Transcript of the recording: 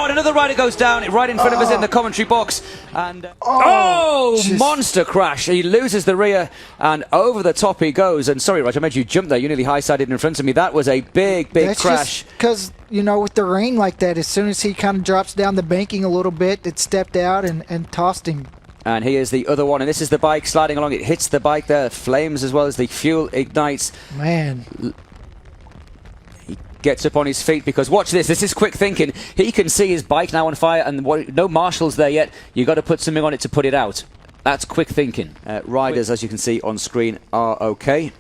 God, another rider goes down right in front of us in the commentary box. And monster crash. He loses the rear and over the top he goes. And sorry, Roger, I made you jump there. You nearly high-sided in front of me. That was a big crash. Because, you know, with the rain like that, as soon as he kind of drops down the banking a little bit, it stepped out and tossed him. And here's the other one, and this is the bike sliding along. It hits the bike there, flames as well as the fuel ignites. Man. He gets up on his feet because, watch this, this is quick thinking. He can see his bike now on fire and no marshals there yet. You've got to put something on it to put it out. That's quick thinking. Riders, as you can see on screen, are okay.